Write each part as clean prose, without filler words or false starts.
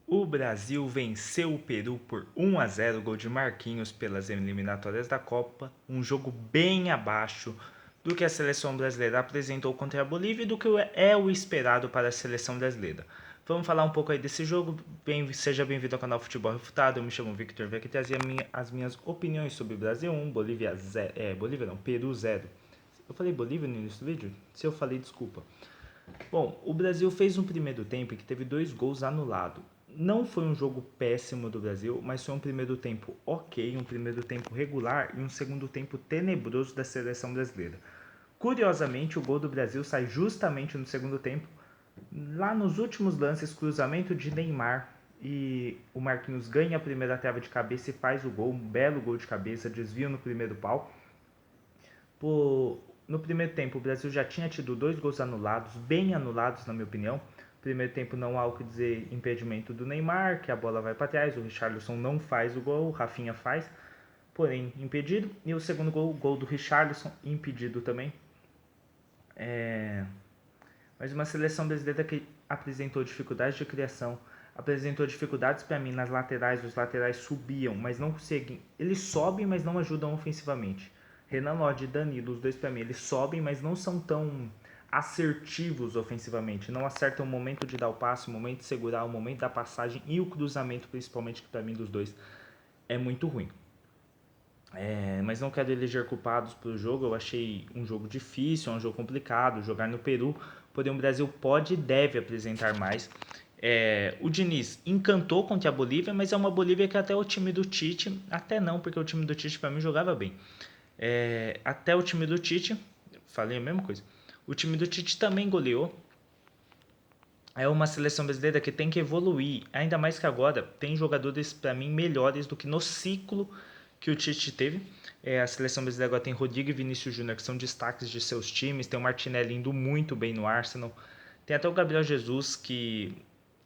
O Brasil venceu o Peru por 1-0, gol de Marquinhos pelas eliminatórias da Copa, um jogo bem abaixo do que a seleção brasileira apresentou contra a Bolívia e do que é o esperado para a seleção brasileira. Vamos falar um pouco aí desse jogo. Seja bem-vindo ao canal Futebol Refutado. Eu me chamo Victor, venho aqui trazer as minhas opiniões sobre o Brasil 1, Bolívia 0, Bolívia não, Peru 0. Eu falei Bolívia no início do vídeo? Se eu falei, desculpa. Bom, o Brasil fez um primeiro tempo que teve 2 gols anulados. Não foi um jogo péssimo do Brasil, mas foi um primeiro tempo ok, um primeiro tempo regular e um segundo tempo tenebroso da seleção brasileira. Curiosamente, o gol do Brasil sai justamente no segundo tempo, lá nos últimos lances, cruzamento de Neymar, e o Marquinhos ganha a primeira trave de cabeça e faz o gol, um belo gol de cabeça, desvio no primeiro pau. No primeiro tempo, o Brasil já tinha tido 2 gols anulados, bem anulados na minha opinião. Primeiro tempo não há o que dizer, impedimento do Neymar, que a bola vai para trás, o Richarlison não faz o gol, o Rafinha faz, porém impedido. E o segundo gol, o gol do Richarlison, impedido também. Mas uma seleção brasileira que apresentou dificuldades de criação, apresentou dificuldades para mim nas laterais, os laterais subiam, mas não conseguem. Eles sobem, mas não ajudam ofensivamente. Renan Lodge e Danilo, os dois para mim, eles sobem, mas não são tão assertivos ofensivamente. Não acertam o momento de dar o passe, o momento de segurar, o momento da passagem e o cruzamento, principalmente, que para mim dos dois é muito ruim. Mas não quero eleger culpados pelo jogo. Eu achei um jogo difícil, um jogo complicado. Jogar no Peru, porém o Brasil pode e deve apresentar mais. O Diniz encantou contra a Bolívia, mas é uma Bolívia que até o time do Tite, até não, porque o time do Tite para mim jogava bem. Até o time do Tite, falei a mesma coisa. O time do Tite também goleou. É uma seleção brasileira que tem que evoluir, ainda mais que agora tem jogadores para mim melhores do que no ciclo que o Tite teve. A seleção brasileira agora tem Rodrigo e Vinícius Júnior, que são destaques de seus times. Tem o Martinelli indo muito bem no Arsenal. Tem até o Gabriel Jesus, que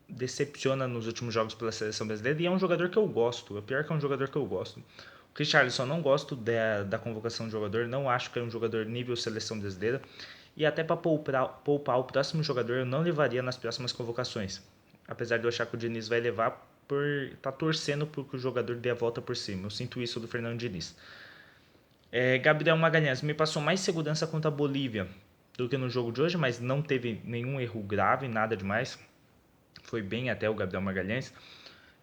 decepciona nos últimos jogos pela seleção brasileira. E é um jogador que eu gosto. É pior que é um jogador que eu gosto. O Richarlison, não gosto da convocação de jogador. Não acho que é um jogador nível seleção brasileira. E até para poupar o próximo jogador, eu não levaria nas próximas convocações. Apesar de eu achar que o Diniz vai levar por tá torcendo por que o jogador dê a volta por cima. Eu sinto isso do Fernando Diniz. Gabriel Magalhães me passou mais segurança contra a Bolívia do que no jogo de hoje, mas não teve nenhum erro grave, nada demais. Foi bem até o Gabriel Magalhães.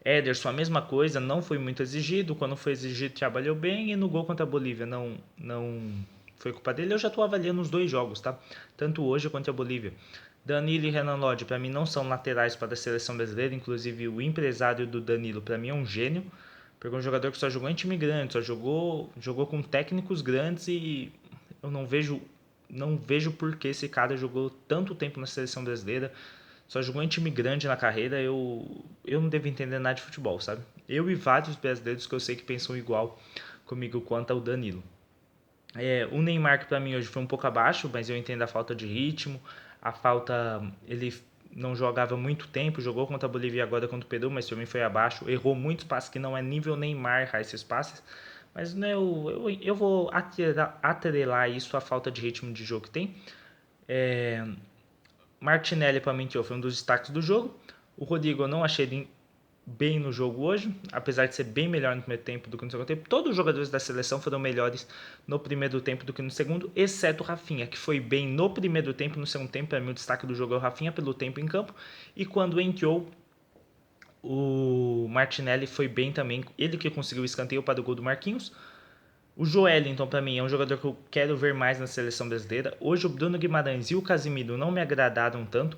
Ederson, a mesma coisa, não foi muito exigido. Quando foi exigido, trabalhou bem. E no gol contra a Bolívia, não foi culpa dele. Eu já estou avaliando os 2 jogos, tá? Tanto hoje quanto a Bolívia. Danilo e Renan Lodge, para mim, não são laterais para a seleção brasileira. Inclusive, o empresário do Danilo, para mim, é um gênio. Porque é um jogador que só jogou em time grande, só jogou com técnicos grandes e eu não vejo por que esse cara jogou tanto tempo na seleção brasileira, só jogou em time grande na carreira. Eu não devo entender nada de futebol, sabe? Eu e vários brasileiros que eu sei que pensam igual comigo quanto ao Danilo. O Neymar, que pra mim hoje foi um pouco abaixo, mas eu entendo a falta de ritmo, a falta. Ele não jogava muito tempo, jogou contra a Bolívia agora contra o Peru, mas também foi abaixo. Errou muitos passes que não é nível Neymar errar esses passes. Mas né, eu vou atrelar isso à falta de ritmo de jogo que tem. Martinelli, para mim, foi um dos destaques do jogo. O Rodrigo eu não achei ele bem no jogo hoje, apesar de ser bem melhor no primeiro tempo do que no segundo tempo. Todos os jogadores da seleção foram melhores no primeiro tempo do que no segundo, exceto o Rafinha, que foi bem no primeiro tempo. No segundo tempo, para mim, o destaque do jogo é o Rafinha pelo tempo em campo. E quando entrou, o Martinelli foi bem também. Ele que conseguiu o escanteio para o gol do Marquinhos. O Joelinton, para mim, é um jogador que eu quero ver mais na seleção brasileira. Hoje, o Bruno Guimarães e o Casimiro não me agradaram tanto.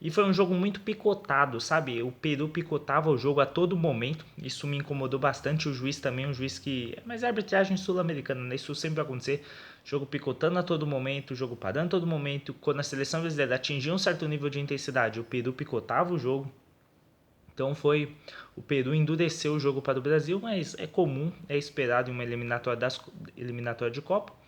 E foi um jogo muito picotado, sabe? O Peru picotava o jogo a todo momento. Isso me incomodou bastante. O juiz também, um juiz que. Mas é arbitragem sul-americana, né? Isso sempre vai acontecer. Jogo picotando a todo momento, jogo parando a todo momento. Quando a seleção brasileira atingia um certo nível de intensidade, o Peru picotava o jogo. Então foi. O Peru endureceu o jogo para o Brasil, mas é comum, é esperado em uma eliminatória de Copa.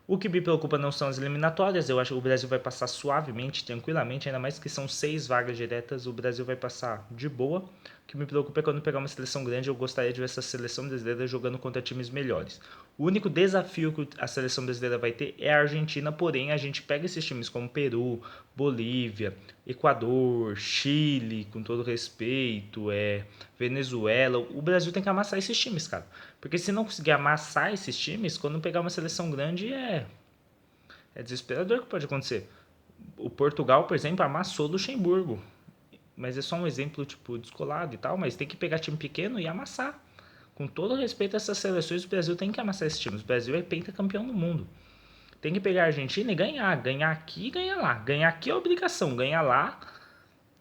O que me preocupa não são as eliminatórias. Eu acho que o Brasil vai passar suavemente, tranquilamente, ainda mais que são 6 vagas diretas. O Brasil vai passar de boa. O que me preocupa é quando pegar uma seleção grande, eu gostaria de ver essa seleção brasileira jogando contra times melhores. O único desafio que a seleção brasileira vai ter é a Argentina, porém a gente pega esses times como Peru, Bolívia, Equador, Chile, com todo respeito, Venezuela. O Brasil tem que amassar esses times, cara. Porque se não conseguir amassar esses times, quando pegar uma seleção grande é desesperador o que pode acontecer. O Portugal, por exemplo, amassou o Luxemburgo. Mas é só um exemplo, tipo, descolado e tal, mas tem que pegar time pequeno e amassar. Com todo respeito a essas seleções, o Brasil tem que amassar esses times. O Brasil é pentacampeão do mundo. Tem que pegar a Argentina e ganhar. Ganhar aqui e ganhar lá. Ganhar aqui é obrigação. Ganhar lá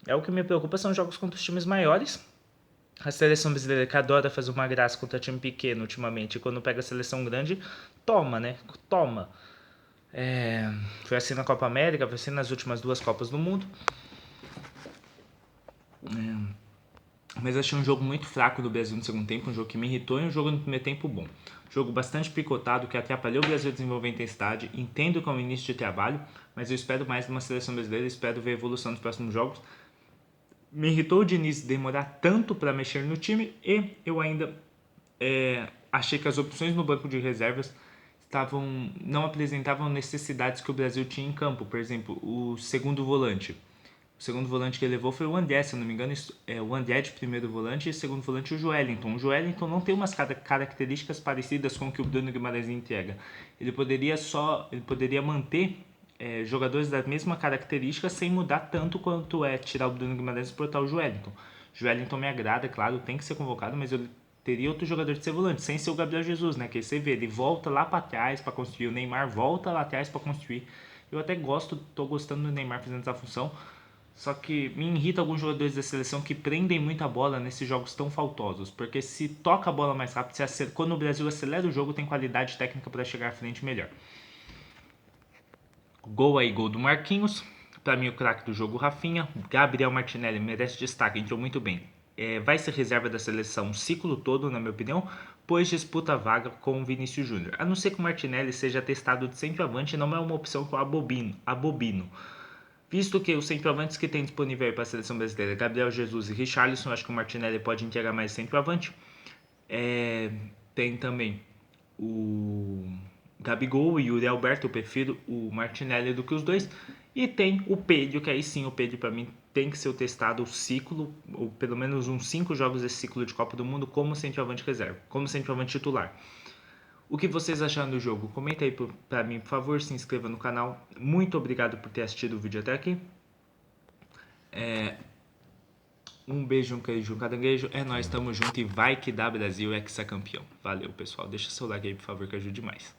é o que me preocupa, são jogos contra os times maiores. A seleção brasileira que adora fazer uma graça contra time pequeno ultimamente. E quando pega a seleção grande, toma, né? Toma. Foi assim na Copa América, foi assim nas últimas 2 Copas do Mundo. Mas achei um jogo muito fraco do Brasil no segundo tempo, um jogo que me irritou e um jogo no primeiro tempo bom. Jogo bastante picotado, que atrapalhou o Brasil a desenvolver intensidade. Entendo que é um início de trabalho, mas eu espero mais de uma seleção brasileira, espero ver evolução nos próximos jogos. Me irritou o Diniz demorar tanto para mexer no time e eu ainda achei que as opções no banco de reservas não apresentavam necessidades que o Brasil tinha em campo. Por exemplo, o segundo volante. O segundo volante que ele levou foi o André, se eu não me engano, o André de primeiro volante e segundo volante o Joelinton. O Joelinton não tem umas características parecidas com o que o Bruno Guimarães entrega. Ele poderia manter jogadores da mesma característica sem mudar tanto quanto tirar o Bruno Guimarães e botar o Joelinton. O Joelinton me agrada, claro, tem que ser convocado, mas eu teria outro jogador de ser volante, sem ser o Gabriel Jesus, né? Que você vê, ele volta lá para trás para construir, o Neymar volta lá atrás para construir. Eu até tô gostando do Neymar fazendo essa função. Só que me irrita alguns jogadores da seleção que prendem muita bola nesses jogos tão faltosos. Porque se toca a bola mais rápido, quando o Brasil acelera o jogo, tem qualidade técnica para chegar à frente melhor. Gol do Marquinhos. Para mim, o craque do jogo, Rafinha. Gabriel Martinelli merece destaque, entrou muito bem. Vai ser reserva da seleção o ciclo todo, na minha opinião, pois disputa a vaga com o Vinícius Júnior. A não ser que o Martinelli seja testado de centroavante, não é uma opção que eu abobino. Visto que os centroavantes que tem disponível para a seleção brasileira, Gabriel Jesus e Richarlison, acho que o Martinelli pode entregar mais centroavante. Tem também o Gabigol e o Yuri Alberto, eu prefiro o Martinelli do que os dois. E tem o Pedro, que aí sim, o Pedro para mim tem que ser testado o ciclo, ou pelo menos uns 5 jogos desse ciclo de Copa do Mundo como centroavante reserva, como centroavante titular. O que vocês acharam do jogo? Comenta aí pra mim, por favor, se inscreva no canal. Muito obrigado por ter assistido o vídeo até aqui. Um beijo, um queijo, um caranguejo. É nóis, tamo junto e vai que dá Brasil, campeão. Valeu, pessoal. Deixa seu like aí, por favor, que ajude demais.